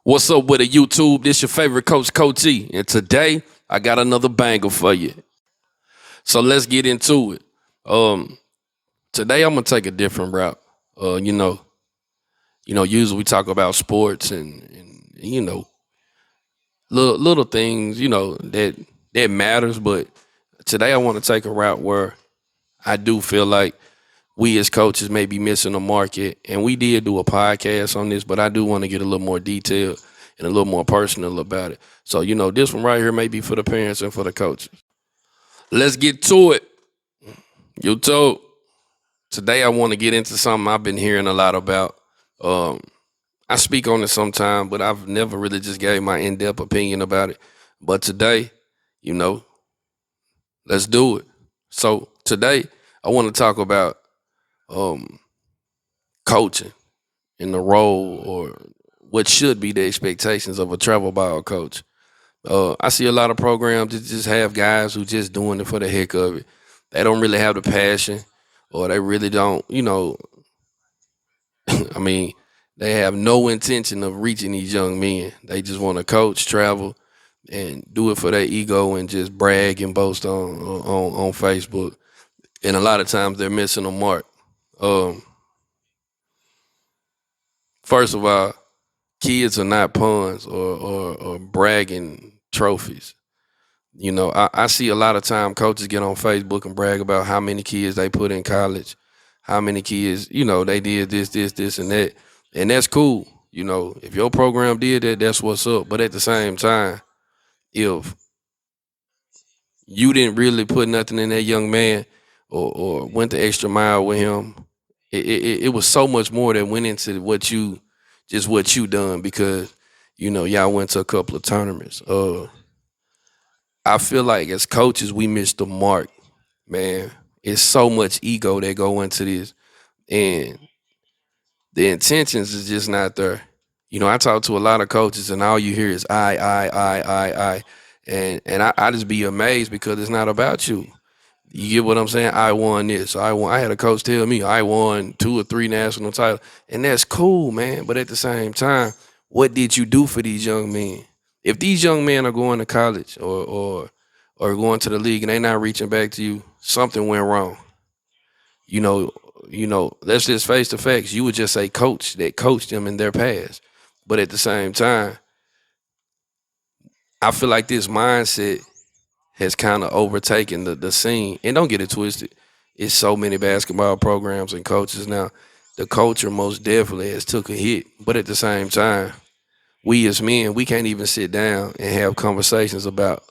What's up with the YouTube? This your favorite coach, Coach E. And today I got another banger for you. So let's get into it. Um, Today I'm gonna take a different route. Uh, you know, usually we talk about sports and little things, that matters. But today I want to take a route where I do feel like we as coaches may be missing the market. And we did do a podcast on this, but I do want to get a little more detailed and a little more personal about it. So, this one right here may be for the parents and for the coaches. Let's get to it. YouTube. Today I want to get into something I've been hearing a lot about. Um, I speak on it sometime, but I've never really just gave my in-depth opinion about it. But today, you know, let's do it. So today I want to talk about um, coaching in the role or what should be the expectations of a travel ball coach. I see a lot of programs that just have guys who just doing it for the heck of it. They don't really have the passion, or they really don't. I mean, they have no intention of reaching these young men. They just want to coach, travel, and do it for their ego and just brag and boast on Facebook. And a lot of times they're missing the mark. Um, First of all, kids are not pawns or bragging trophies. I see a lot of time coaches get on Facebook and brag about how many kids they put in college, how many kids, they did this, and that. And that's cool. If your program did that, that's what's up. But at the same time, if you didn't really put nothing in that young man or went the extra mile with him, it was so much more that went into what you done because, y'all went to a couple of tournaments. I feel like as coaches, we missed the mark, man. It's so much ego that go into this, and the intentions is just not there. I talk to a lot of coaches, and all you hear is I, and I just be amazed because it's not about you. You get what I'm saying? I won this. I had a coach tell me I won 2 or 3 national titles, and that's cool, man. But at the same time, what did you do for these young men? If these young men are going to college or going to the league and they not reaching back to you, something went wrong. You know, let's just face the facts. You would just say coach that coached them in their past. But at the same time, I feel like this mindset has kind of overtaken the scene. And don't get it twisted. It's so many basketball programs and coaches now. The culture most definitely has took a hit. But at the same time, we as men, we can't even sit down and have conversations about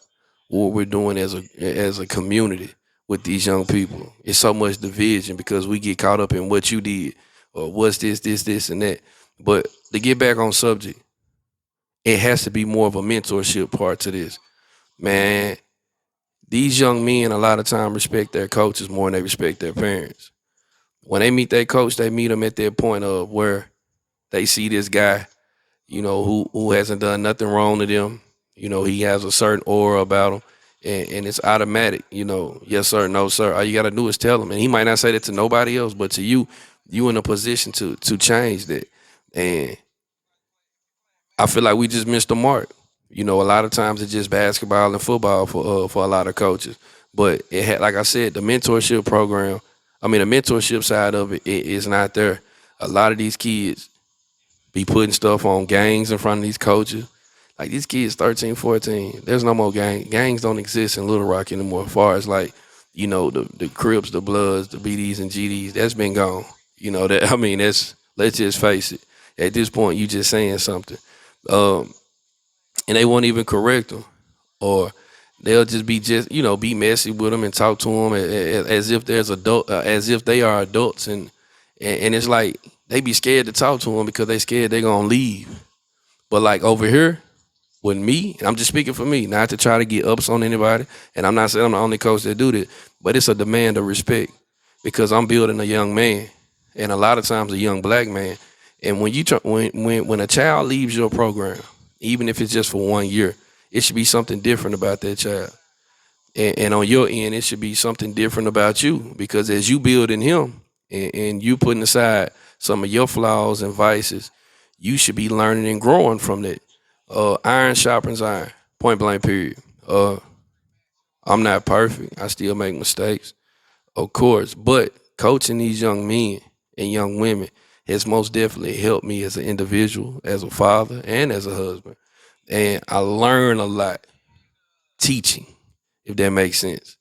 what we're doing as a community with these young people. It's so much division because we get caught up in what you did or what's this, and that. But to get back on subject, it has to be more of a mentorship part to this. Man, these young men a lot of time respect their coaches more than they respect their parents. When they meet their coach, they meet them at their point of where they see this guy, who hasn't done nothing wrong to them. He has a certain aura about him, and it's automatic. Yes sir, no sir. All you gotta do is tell him, and he might not say that to nobody else, but to you, you in a position to change that. And I feel like we just missed the mark. A lot of times it's just basketball and football for a lot of coaches, but it had, like I said, the mentorship program. I mean, the mentorship side of it is not there. A lot of these kids be putting stuff on gangs in front of these coaches. Like these kids 13, 14, there's no more gang. Gangs don't exist in Little Rock anymore. As far as like, the Crips, the Bloods, the BDs and GDs, that's been gone. Let's just face it. At this point, you just saying something. And they won't even correct them. Or they'll just be messy with them and talk to them as if as if they are adults. And it's like they be scared to talk to them because they scared they're going to leave. But like over here, with me, and I'm just speaking for me, not to try to get ups on anybody, and I'm not saying I'm the only coach that do this, but it's a demand of respect because I'm building a young man, and a lot of times a young black man. And when a child leaves your program, even if it's just for 1 year, it should be something different about that child. And on your end, it should be something different about you because as you building him and you putting aside some of your flaws and vices, you should be learning and growing from that. Iron sharpens iron. Point blank. Period. Uh, I'm not perfect. I still make mistakes, of course. But coaching these young men and young women has most definitely helped me as an individual, as a father, and as a husband. And I learn a lot teaching, if that makes sense.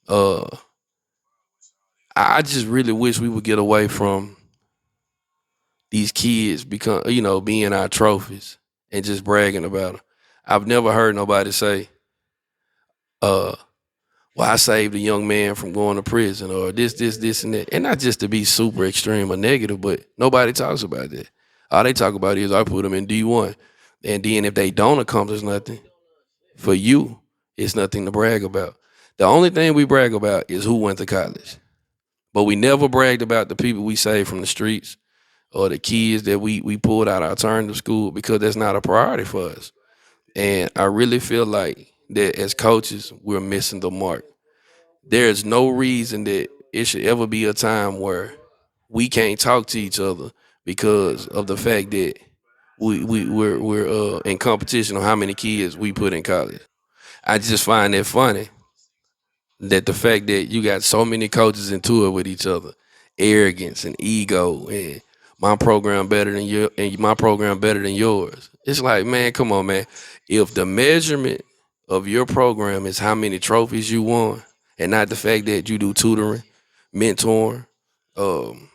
Uh, I just really wish we would get away from these kids become, being our trophies and just bragging about them. I've never heard nobody say, uh, well, I saved a young man from going to prison or this, and that. And not just to be super extreme or negative, but nobody talks about that. All they talk about is I put them in D1. And then if they don't accomplish nothing for you, it's nothing to brag about. The only thing we brag about is who went to college. But we never bragged about the people we saved from the streets or the kids that we pulled out of alternative school because that's not a priority for us. And I really feel like that as coaches, we're missing the mark. There's no reason that it should ever be a time where we can't talk to each other because of the fact that we're in competition on how many kids we put in college. I just find it funny that the fact that you got so many coaches into it with each other, arrogance and ego, and my program better than your and my program better than yours. It's like, man, come on, man. If the measurement of your program is how many trophies you won, and not the fact that you do tutoring, mentoring, um,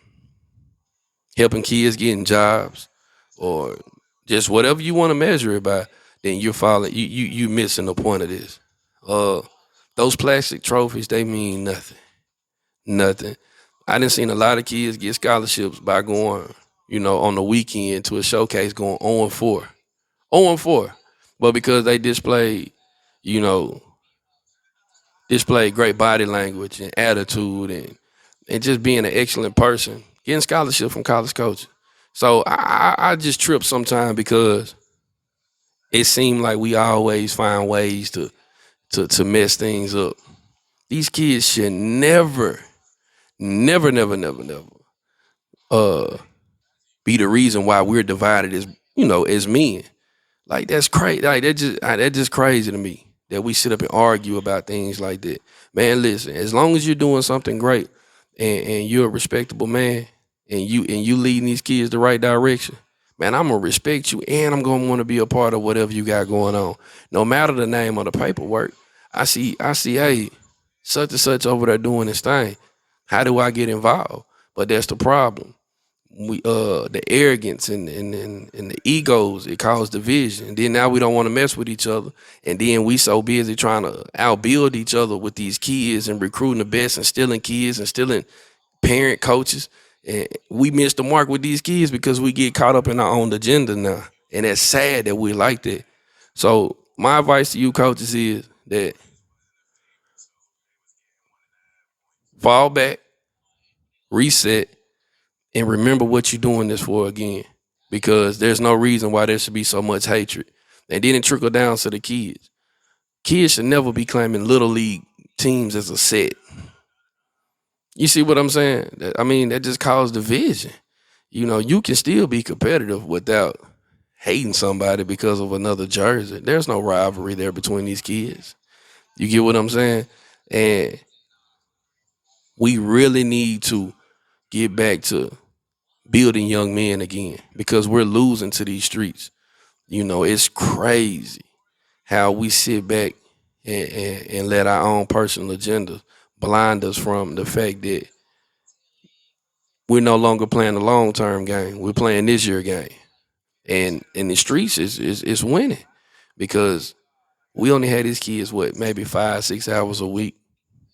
helping kids getting jobs, or just whatever you want to measure it by, then you're following you missing the point of this. Uh, those plastic trophies, they mean nothing. Nothing. I done seen a lot of kids get scholarships by going, on the weekend to a showcase going 0 and 4. 0 and 4. But because they you know, displayed great body language and attitude and just being an excellent person, getting scholarship from college coaches. So I just trip sometimes because it seemed like we always find ways to mess things up. These kids should never, never, never, never, never uh be the reason why we're divided as men. Like that's crazy. Like that just crazy to me that we sit up and argue about things like that. Man, listen, as long as you're doing something great and you're a respectable man and you leading these kids the right direction, man, I'm gonna respect you and I'm gonna want to be a part of whatever you got going on. No matter the name of the paperwork. I see, hey, such and such over there doing this thing. How do I get involved? But that's the problem. The arrogance and the egos, it caused division. And then now we don't want to mess with each other, and then we so busy trying to outbuild each other with these kids and recruiting the best and stealing kids and stealing parent coaches, and we miss the mark with these kids because we get caught up in our own agenda now, and that's sad that we like that. So my advice to you coaches is that fall back, reset, and remember what you're doing this for again, because there's no reason why there should be so much hatred. And then it trickle down to the kids. Kids should never be claiming little league teams as a set. You see what I'm saying? I mean, that just caused division. You can still be competitive without hating somebody because of another jersey. There's no rivalry there between these kids. You get what I'm saying? And we really need to get back to building young men again because we're losing to these streets. It's crazy how we sit back and let our own personal agenda blind us from the fact that we're no longer playing the long term game. We're playing this year game. And in the streets is winning because we only had these kids maybe 5-6 hours a week,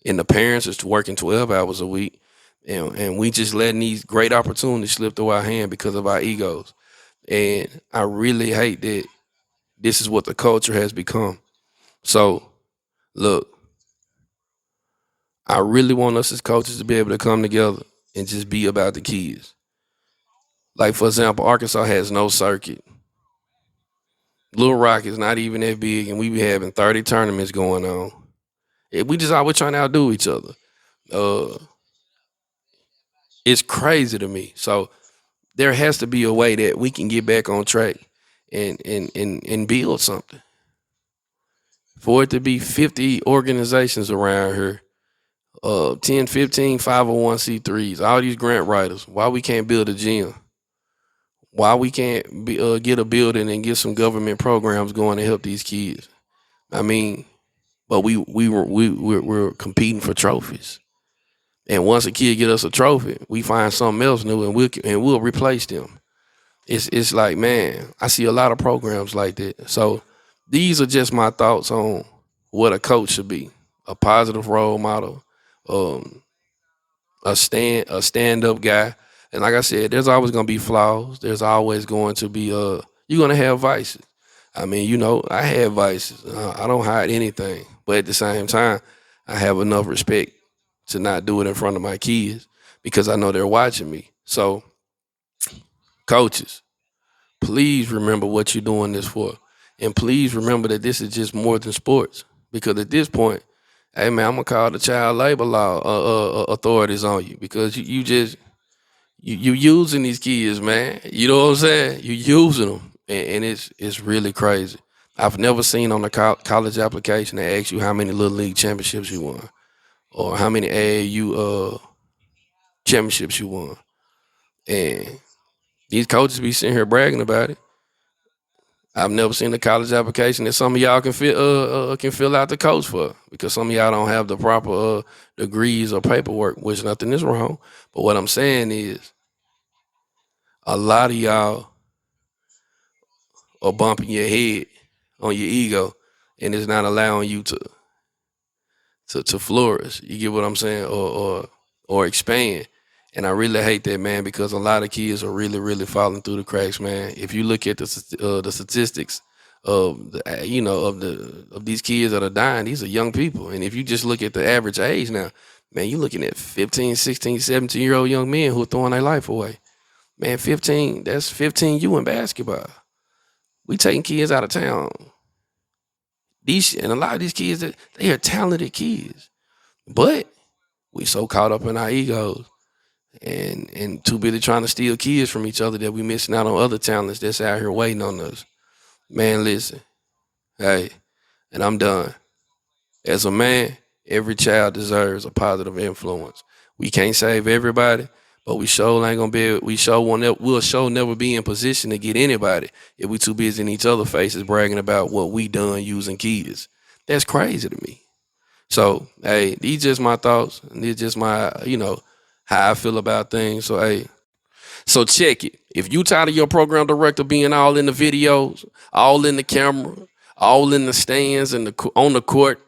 and the parents is working 12 hours a week, and we just letting these great opportunities slip through our hand because of our egos. And I really hate that this is what the culture has become. So look, I really want us as coaches to be able to come together and just be about the kids. Like for example, Arkansas has no circuit. Little Rock is not even that big, and we be having 30 tournaments going on. We just always trying to outdo each other. Uh, it's crazy to me. So there has to be a way that we can get back on track and build something. For it to be 50 organizations around here, 10, 15 501c3s, all these grant writers, why we can't build a gym? Why we can't get a building and get some government programs going to help these kids? I mean, but we're competing for trophies. And once a kid get us a trophy, we find something else new and we'll replace them. It's like, man, I see a lot of programs like that. So these are just my thoughts on what a coach should be: a positive role model, um, a stand up guy. And like I said, there's always gonna be flaws. There's always going to be you're gonna have vices. I mean, I have vices. I don't hide anything, but at the same time, I have enough respect to not do it in front of my kids because I know they're watching me. So, coaches, please remember what you're doing this for, and please remember that this is just more than sports. Because at this point, hey man, I'm gonna call the child labor law authorities on you because you just you using these kids, man. You know what I'm saying? You using them, and it's really crazy. I've never seen on the college application they ask you how many little league championships you won or how many AAU championships you won, and these coaches be sitting here bragging about it. I've never seen a college application that some of y'all can fill out the coach for because some of y'all don't have the proper degrees or paperwork, which nothing is wrong. But what I'm saying is a lot of y'all are bumping your head on your ego, and it's not allowing you to flourish. You get what I'm saying, or expand. And I really hate that, man, because a lot of kids are really falling through the cracks, man. If you look at the statistics of of these kids that are dying, these are young people. And if you just look at the average age now, man, you're looking at 15, 16, 17-year-old young men who are throwing their life away. Man, 15, that's 15 you in basketball. We taking kids out of town. And a lot of these kids, they are talented kids, but we so caught up in our egos and too busy trying to steal kids from each other that we missing out on other talents that's out here waiting on us. Man, listen, hey, and I'm done. As a man, every child deserves a positive influence. We can't save everybody, but we sure ain't gonna be. We sure we'll sure never be in position to get anybody if we too busy in each other faces bragging about what we done using kids. That's crazy to me. So, hey, these just my thoughts, and these just my, how I feel about things. So, hey, so check it. If you tired of your program director being all in the videos, all in the camera, all in the stands and on the court,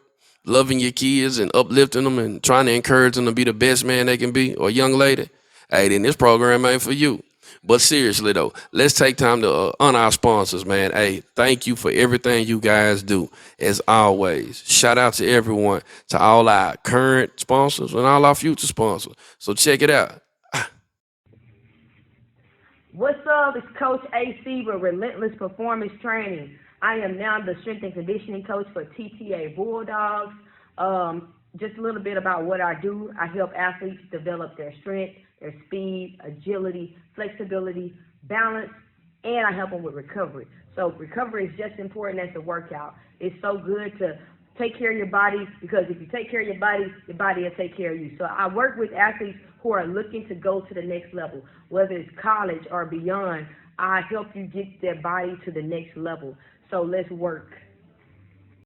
loving your kids and uplifting them and trying to encourage them to be the best man they can be, or young lady, hey, then this program ain't for you. But seriously though, let's take time to honor our sponsors, man. Hey, thank you for everything you guys do. As always, shout out to everyone, to all our current sponsors and all our future sponsors. So check it out. What's up? It's Coach AC with Relentless Performance Training. I am now the strength and conditioning coach for TTA Bulldogs. Just a little bit about what I do. I help athletes develop their strength, their speed, agility, flexibility, balance, and I help them with recovery. So recovery is just as important as the workout. It's so good to take care of your body because if you take care of your body will take care of you. So I work with athletes who are looking to go to the next level, whether it's college or beyond. I help you get their body to the next level. So let's work.